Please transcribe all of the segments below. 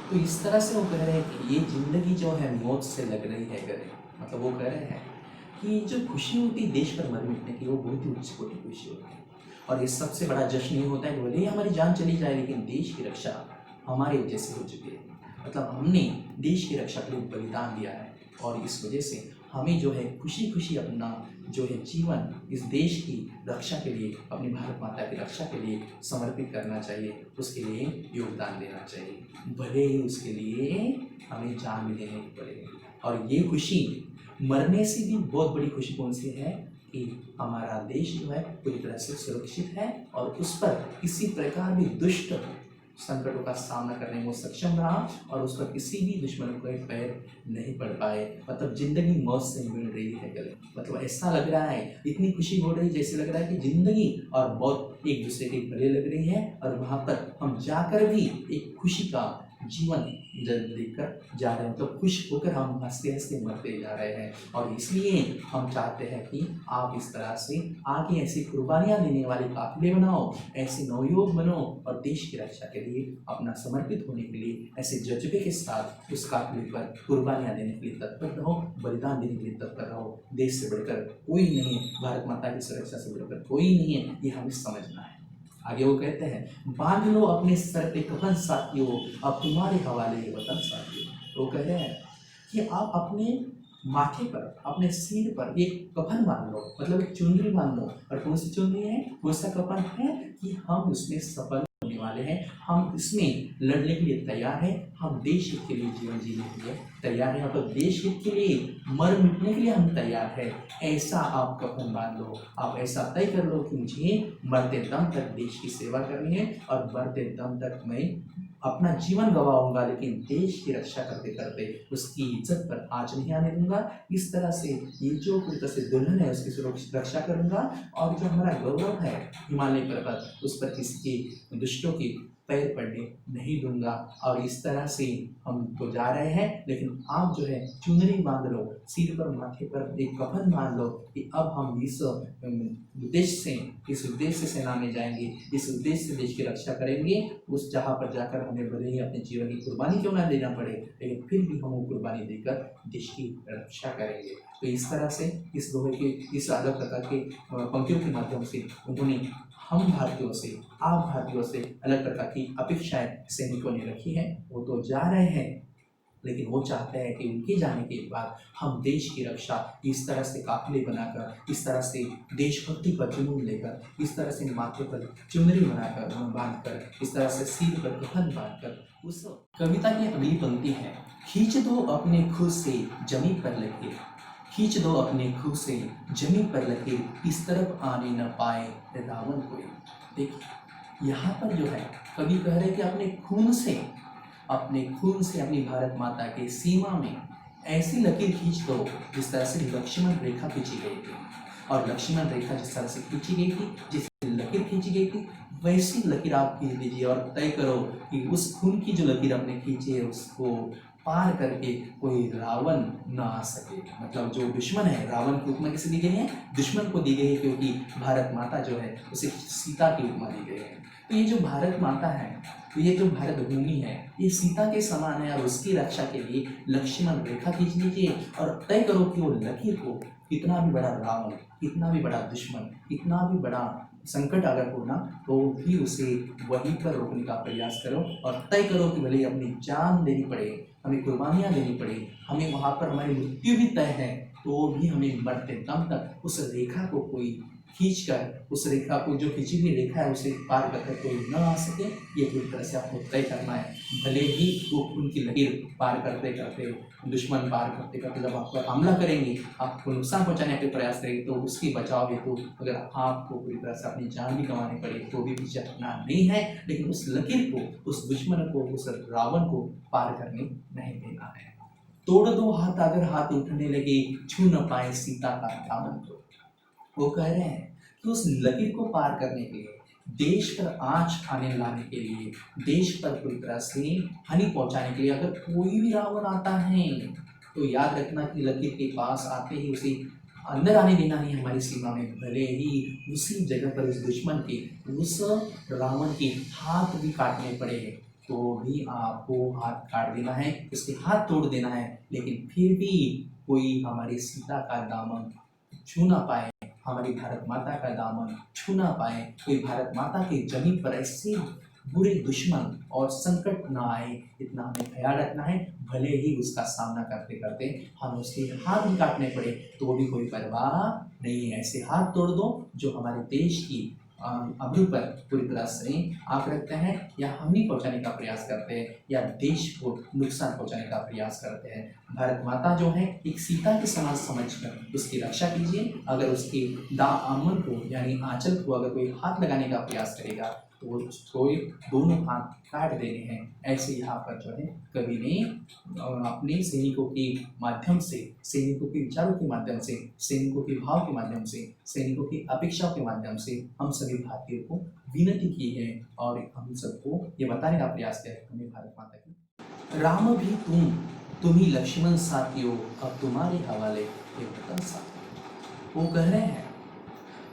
तो इस तरह से वो कह रहे हैं कि ये ज़िंदगी जो है मौत से लग रही है गले। मतलब वो कह रहे हैं कि जो खुशी होती है देश पर मर मिटने की, वो बहुत ही उच्च कोटि की खुशी होती है। और ये सबसे बड़ा जश्न ये होता है कि भले ही हमारी जान चली जाए, लेकिन देश की रक्षा हमारी वजह से हो चुकी है। मतलब हमने देश की रक्षा के लिए बलिदान दिया है, और इस वजह से हमें जो है खुशी खुशी अपना जो है जीवन इस देश की रक्षा के लिए, अपनी भारत माता की रक्षा के लिए समर्पित करना चाहिए, उसके लिए योगदान देना चाहिए, भले ही उसके लिए हमें जान भी देनी पड़े। और ये खुशी मरने से भी बहुत बड़ी खुशी कौन सी है कि हमारा देश जो है पूरी तरह से सुरक्षित है, और उस पर किसी प्रकार भी दुष्ट संकटों का सामना करने में वो सक्षम रहा, और उस पर किसी भी दुश्मन को पैर नहीं पड़ पाए। मतलब जिंदगी मौत से मिल रही है गले। मतलब ऐसा लग रहा है, इतनी खुशी हो रही जैसे लग रहा है कि जिंदगी और मौत एक दूसरे के गले लग रही है, और वहाँ पर हम जाकर भी एक खुशी का जीवन देखकर जा रहे हैं। मतलब खुश होकर हम हंसते हंसते मरते जा रहे हैं। और इसलिए हम चाहते हैं कि आप इस तरह से आगे ऐसी कुर्बानियाँ देने वाले काफिले बनाओ, ऐसे नवयुवक बनो, और देश की रक्षा के लिए अपना समर्पित होने के लिए ऐसे जज्बे के साथ उस काफिले पर कुर्बानियाँ देने के लिए तत्पर रहो, बलिदान देने के लिए तत्पर रहो। देश से बढ़कर कोई नहीं है, भारत माता की सुरक्षा से बढ़कर कोई नहीं है, ये हमें समझना है। आगे वो कहते हैं, बांध लो अपने सर पे कफन साथियों, अब तुम्हारे हवाले ये वतन साथियों। वो कह रहे हैं कि आप अपने माथे पर, अपने सिर पर एक कफन बांध लो, मतलब एक चुनरी बांध लो। और कौन सी चुनरी है, कौन सा कफन है कि हम उसमें सफल होने वाले हैं, हम इसमें लड़ने के लिए तैयार हैं, हम देश हित के लिए जीवन जीने के लिए तैयार हैं, मतलब देश हित के लिए मर मिटने के लिए हम तैयार हैं। ऐसा आप कफन बांध लो, आप ऐसा तय कर लो कि मुझे मरते दम तक देश की सेवा करनी है, और मरते दम तक मैं अपना जीवन गंवाऊंगा, लेकिन देश की रक्षा करते करते उसकी इज्जत पर आँच नहीं आने दूंगा। इस तरह से ये जो पूरी तरह से दुल्हन है उसकी सुरक्षा रक्षा करूंगा, और जो हमारा गौरव है हिमालय पर्वत, उस पर किसी के दुष्टों के पैर पड़ने नहीं दूंगा। और इस तरह से हम तो जा रहे हैं, लेकिन आप जो है चुनरी बांध लो, सिर पर माथे पर एक कफन बांध लो कि अब हम इस उद्देश्य से, इस उद्देश्य से सेना में जाएंगे, इस उद्देश्य से देश की रक्षा करेंगे। उस जहाँ पर जाकर हमें भले ही अपने जीवन की कुर्बानी क्यों ना देना पड़े, लेकिन फिर भी हम वो कुर्बानी देकर देश की रक्षा करेंगे। तो इस तरह से इस दोहे के, इस अलग प्रकार के पंक्तियों के माध्यम से उन्होंने हम भारतीयों से, आप भारतीयों से अलग प्रकार की अपेक्षाएं सैनिकों ने रखी है। वो तो जा रहे हैं, लेकिन वो चाहते हैं कि उनके जाने के बाद हम देश की रक्षा इस तरह से काफिले बनाकर, इस तरह से देशभक्ति का जुनून लेकर, इस तरह से माथे पर चुनरी बनाकर बांधकर, इस तरह से सिर पर कफन बांधकर। उस कविता की अगली पंक्ति है, खींच दो अपने खुद से जमी पर लकीर, खींच दो अपने खुद से जमी पर लकीर, इस तरफ आने न पाए रावण कोई। देखिए यहाँ पर जो है कवि कह रहे हैं कि अपने खून से, अपने खून से अपनी भारत माता के सीमा में ऐसी लकीर खींच दो जिस तरह से लक्ष्मण रेखा खींची गई थी। और लक्ष्मण रेखा जिस तरह से खींची गई थी, जिस लकीर खींची गई थी, वैसी लकीर आप खींच दीजिए, और तय करो कि उस खून की जो लकीर आपने खींची है उसको पार करके कोई रावण ना आ सके। मतलब जो दुश्मन है, रावण की उपमा किसे दी गई है, दुश्मन को दी गई है, क्योंकि भारत माता जो है उसे सीता की उपमा दी गई है। तो ये जो भारत माता है, तो ये जो भारत भूमि है, ये सीता के समान है, और उसकी रक्षा के लिए लक्ष्मण रेखा खींच लीजिए, और तय करो कि वो लकीर को कितना भी बड़ा रावण, कितना भी बड़ा दुश्मन, कितना भी बड़ा संकट अगर होना, तो भी उसे वहीं पर रोकने का प्रयास करो, और तय करो कि भले अपनी जान देनी पड़े, हमें कुर्बानियाँ देनी पड़े, हमें वहाँ पर हमारी मृत्यु भी तय है, तो भी हमें मरते दम तक उस रेखा को कोई खींचकर, उस रेखा को, जो खींची हुई रेखा है, उसे पार करकर कोई न आ सके, ये पूरी तरह से आपको तय करना है। भले ही वो उनकी लकीर पार करते करते, दुश्मन पार करते करते जब आप पर हमला करेंगे, आपको नुकसान पहुंचाने के प्रयास करेंगे, तो उसकी बचाव हेतु अगर आपको पूरी तरह से अपनी जान भी गंवानी पड़े तो भी पीछे हटना नहीं है, लेकिन उस लकीर को, उस दुश्मन को, उस रावण को पार करने नहीं देना है। तोड़ दो हाथ अगर हाथ उठने लगे, छू न पाए सीता का दामन को। वो कह रहे हैं कि उस लकीर को पार करने के लिए, देश पर आँच आने लाने के लिए, देश पर पूरी तरह से हानि पहुंचाने के लिए अगर कोई भी रावण आता है, तो याद रखना कि लकीर के पास आते ही उसे अंदर आने देना नहीं हमारी सीमा में, भले ही उसी जगह पर उस दुश्मन के, उस रावण के हाथ भी काटने पड़े। तो भी आपको हाथ काट देना है, उसके हाथ तोड़ देना है, लेकिन फिर भी कोई हमारी सीता का दामन छू ना पाए, हमारी भारत माता का दामन छू ना पाए, कोई भारत माता की जमीन पर ऐसे बुरे दुश्मन और संकट ना आए, इतना हमें ख्याल रखना है। भले ही उसका सामना करते करते हमें उसके हाथ भी काटने पड़े तो वो भी कोई परवाह नहीं है। ऐसे हाथ तोड़ दो जो हमारे देश की अब्रू पर पूरी तरह से आँख रखते हैं, या हानि पहुंचाने का प्रयास करते हैं, या देश को नुकसान पहुंचाने का प्रयास करते हैं। भारत माता जो है एक सीता के समान समझकर उसकी रक्षा कीजिए। अगर उसके दामन को यानी आंचल को अगर कोई हाथ लगाने का प्रयास करेगा तो वो कोई दोनों हाथ काट देने हैं। ऐसे यहाँ पर जो है कवि ने अपने सैनिकों के माध्यम से, सैनिकों के विचारों के माध्यम से, सैनिकों के भाव के माध्यम से, सैनिकों की अपेक्षाओं के माध्यम से हम सभी भारतीयों को विनती की है और हम सबको ये बताने का प्रयास किया है हमें भारत माता की। राम भी तुम ही लक्ष्मण साथियों, अब तुम्हारे हवाले ये वतन साथियों। वो कह रहे हैं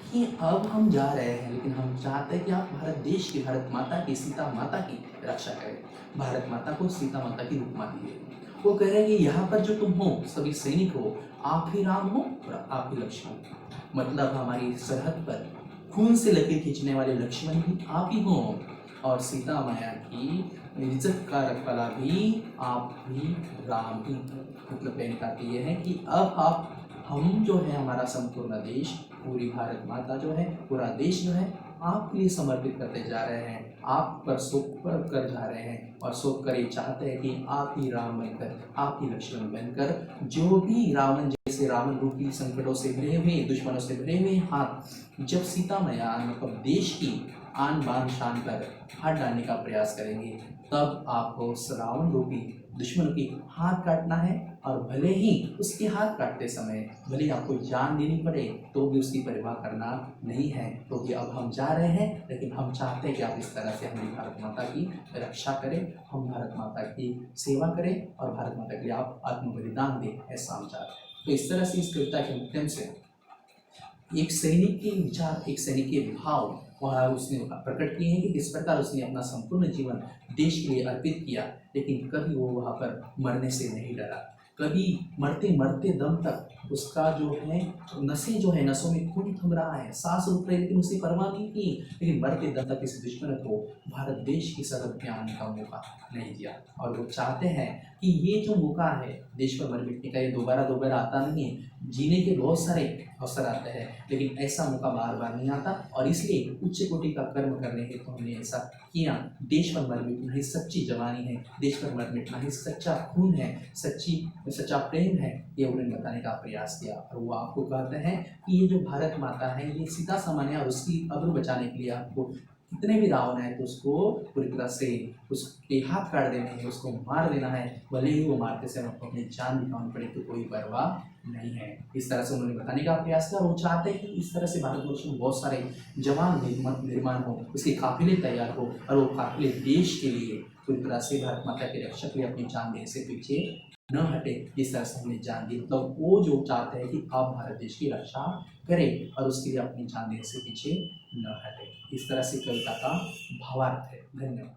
कि अब हम जा रहे हैं, लेकिन हम चाहते हैं कि आप भारत देश की, भारत माता की, सीता माता की रक्षा करें, भारत माता को सीता माता की उपमा दिए। वो कह रहे हैं कि यहाँ पर जो तुम हो सभी सैनिक हो, आप ही राम हो और आप ही लक्ष्मण हो। मतलब हमारी सरहद पर खून से लकीर खींचने वाले लक्ष्मण भी आप ही हो और सीता माया की इज्जत का रखवाला भी आप ही राम ही। मतलब कहने का ये है कि अब आप हम जो है हमारा संपूर्ण देश, पूरी भारत माता जो है, पूरा देश जो है आपके लिए समर्पित करते जा रहे हैं, आप पर सौंप कर जा रहे हैं और सौंप कर ये चाहते हैं कि आप ही राम बनकर, आप ही लक्ष्मण बनकर, जो भी रावण जैसे रावण रूपी संकटों से भरे हुए, दुश्मनों से भरे हुए हाथ जब सीता मैया मतलब देश की आन बान शान पर हाथ डालने का प्रयास करेंगे, तब आपको उस रावण रूपी दुश्मन की हाथ काटना है। और भले ही उसके हाथ काटते समय भले ही आपको जान देनी पड़े तो भी उसकी परवाह करना नहीं है, क्योंकि अब हम जा रहे हैं, लेकिन हम चाहते हैं कि आप इस तरह से हमारी भारत माता की रक्षा करें, हम भारत माता की सेवा करें और भारत माता के लिए आप आत्म बलिदान दें, ऐसा हम चाहते हैं। तो इस तरह से इस कविता के माध्यम से एक सैनिक के विचार, एक सैनिक के भाव वहाँ उसने प्रकट किए हैं कि किस प्रकार उसने अपना संपूर्ण जीवन देश के लिए अर्पित किया, लेकिन कभी वो वहाँ पर मरने से नहीं डरा। कभी मरते मरते दम तक उसका जो है नसें जो है, नसों में खून थम रहा है, सांस रुक रही, लेकिन उसकी परवाह नहीं की, लेकिन मरते दम तक इस दुश्मन को भारत देश की सरहद पे आने का मौका नहीं दिया। और वो चाहते हैं कि ये जो मौका है देश पर मर मिटने का, ये दोबारा आता नहीं है। जीने के बहुत सारे अवसर आते हैं, लेकिन ऐसा मौका बार बार नहीं आता, और इसलिए उच्च कोटि का कर्म करने हेतु तो हमने ऐसा किया। देश पर मर मिटना ही सच्ची जवानी है, देश पर मर मिटना ही सच्चा खून है, सच्चा प्रेम है, ये उन्होंने बताने का प्रयास किया। और वो आपको कहते हैं कि ये जो भारत माता है ये सीता सामान्य, और उसकी अब्रू बचाने के लिए आपको कितने भी रावण है तो उसको पूरी तरह से उसके हाथ काट देने हैं, उसको मार देना है, भले ही वो मारते समय आपको अपनी जान दिखानी पड़े तो कोई परवाह नहीं है। इस तरह से उन्होंने बताने का प्रयास किया। और वो चाहते हैं कि इस तरह से भारतवर्ष में बहुत सारे जवान निर्माण हो, उसके काफिले तैयार हो, और वो काफिले देश के लिए पूरी तरह से भारत माता के रक्षा के लिए अपनी जान देने से पीछे न हटे। इस तरह से हमने जान दी, मतलब वो जो चाहते हैं कि आप भारत देश की रक्षा करें और उसके लिए अपनी जान देने से पीछे न हटे। इस तरह से कविता का भावार्थ है। धन्यवाद।